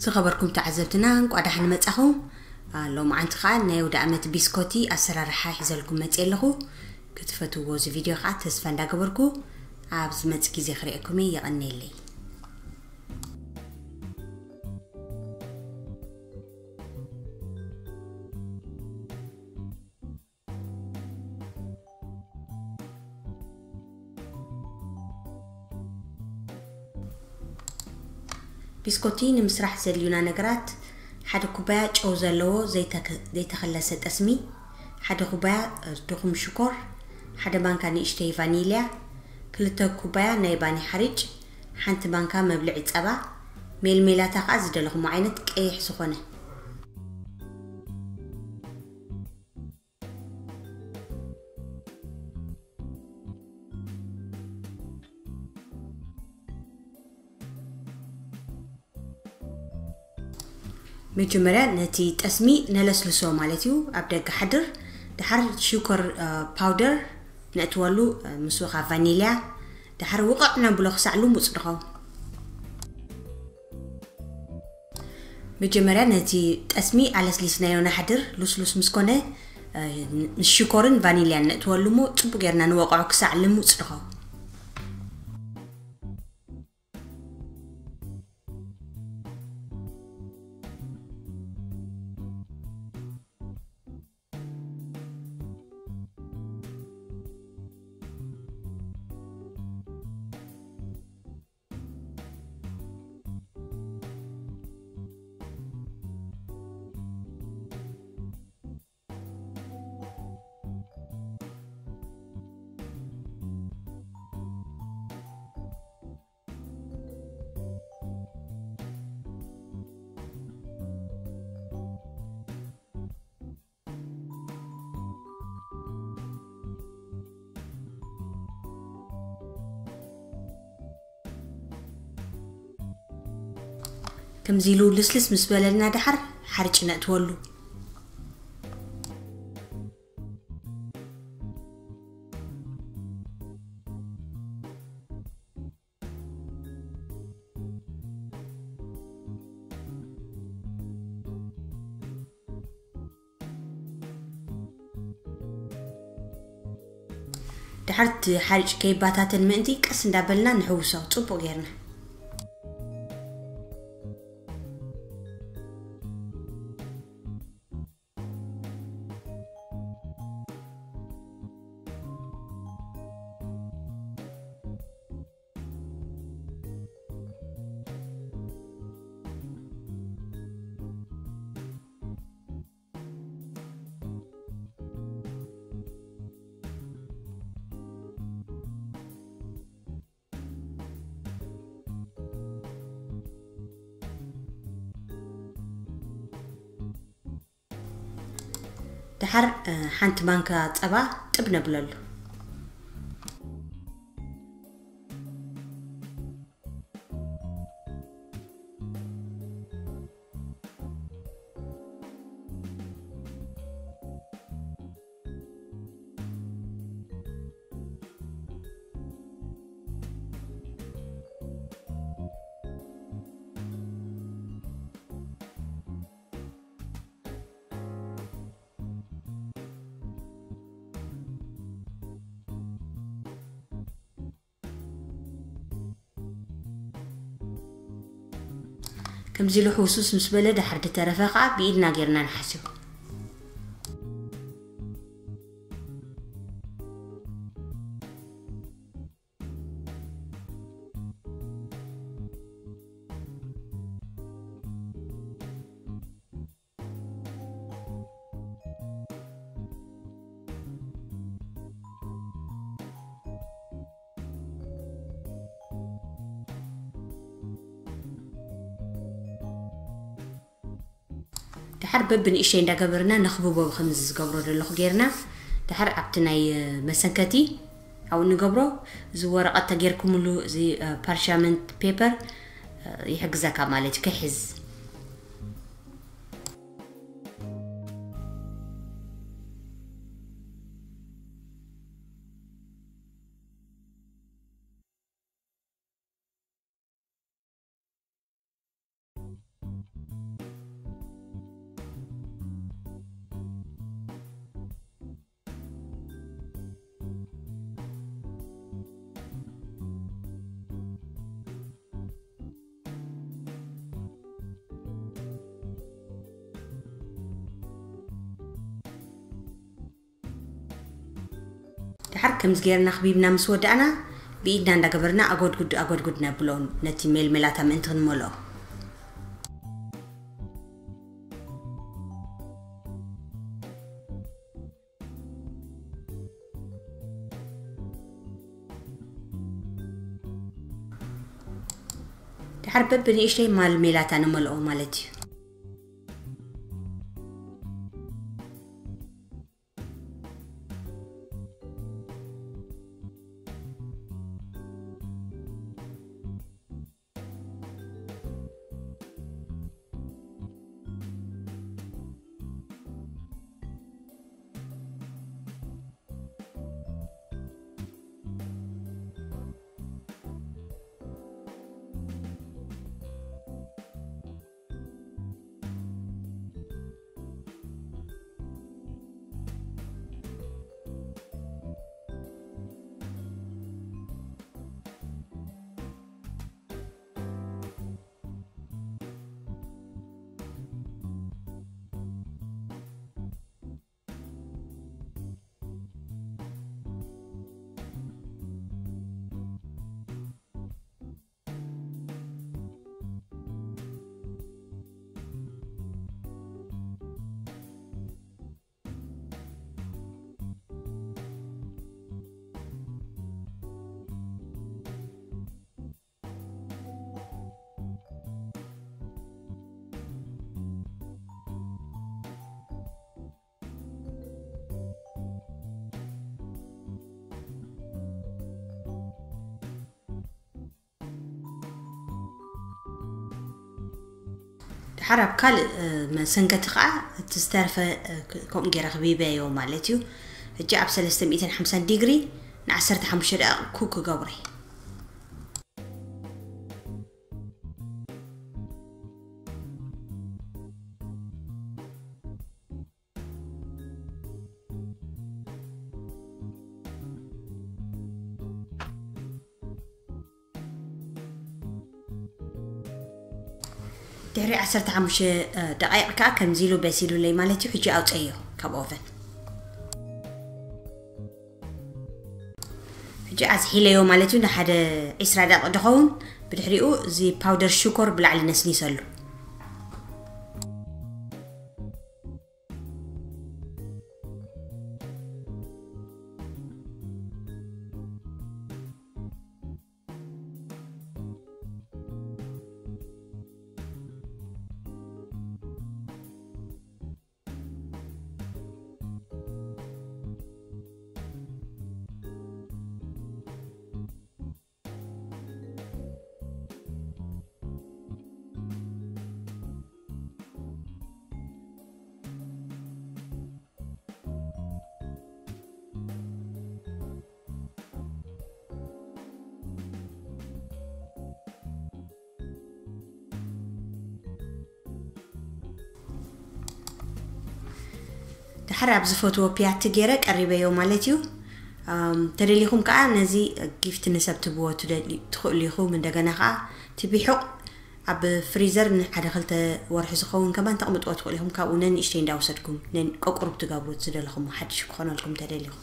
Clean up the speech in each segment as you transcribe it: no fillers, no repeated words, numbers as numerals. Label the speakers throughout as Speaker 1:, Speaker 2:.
Speaker 1: سخبركم تعزبتنا قاعد حنا مصاخو لو معنت خال نايو دامت بسكوتي اسرارحا حيزلكم مصيلخو كتفتو وز فيديو خا تسفا እንዳገበርኩ አብዝ መጽ ጊዜ خريكم يقنيلي بسكوتين مسرح زليونا نغرات حد كوبايه ጨው ዘለዎ ዘይተخለሰ ጠስሚ حد كوبايه دخم شكر حد بانكا نيشتي فانيليا كلتا كوبايه ناي باني حرج حنت بانكا مبلع صبا ميلميلاتا قاز دلخم عينت قيح سخونه مجمرة نتي تسمي نلسلسو مالتيو أبدأ حدر دحر شوكر باودر نأتولو مسوخة فانيليا دحر وقعنا بلوخ سعلو مصدقو مجمرة نتي تسمي على سلسنايو نحدر لسلس مسكونة الشوكرن فانيليا نأتولو مو تبقرنا نوقعو كسعلو مصدقو كم زيلو لسلس مسبلنا دحر حرجنا تولو دحرت حرج كيباتات المنتي قس ندابلنا نحوسو صبو غيرنا دحر حنت بانكا صبا طبنا بللو كم زيلو حوسوس مسبلة دحر ترفقع بإيدنا غيرنا نحسب دحر ببن إشي ندا قبرنا نخبوبو بخمز قبرو دلوخ غيرنا دحر عبتناي مسنكتي أو نقبرو زو ورقة تغيركم له زي بارشامنت بيبر يحجزك مالك كحز تحركم زغيرنا خبيبنا مسودانا بإيدنا ندغبرنا أغود قد نبلون نتي ميل ملاتا من تنملو تحرب بني إشتي مال ميلاتا نملو مالتي حرب كل ما سنكتقع تسترفى كم جرا خبيبة يوم مالتيو جاب 350 ديجري نعسرت 5 دقائق كوكو قوري دحري 15 دقائق كا كمزيلو بسيلو لي مالتي حجي اوطيو كاب اوفن حجي اسحيليو مالتي نحد 10 دقائق دخون بدحريو زي باودر شوكر بلعل نسنيسلو تحرب زفوتو بيات تجيرة قريبة يوم مالتيو تدليكم كأ نزي جيفت نسبتبوه تدليكم من دجناها تبيحق أب فريزر نحد خلته ورح زخون كمان تقمت وتقولهم كأونن إشتين داوسركم نن أقرب تجابرو تدليكم حد شكرنا لكم تدليكم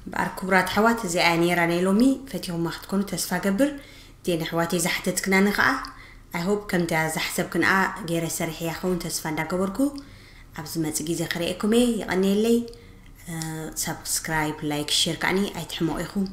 Speaker 1: باركبرات حوات زي انيرا نيلومي فتيهم ما تكونوا تسفا قبر دين حواتي زحتتكنا نخا I hope كم تزحسب كنا غير سريح ياخون تسفا دا قبركو ابز ما تجي زي خريقكم يقني لي سبسكرايب لايك شير كاني اي تحمو اخو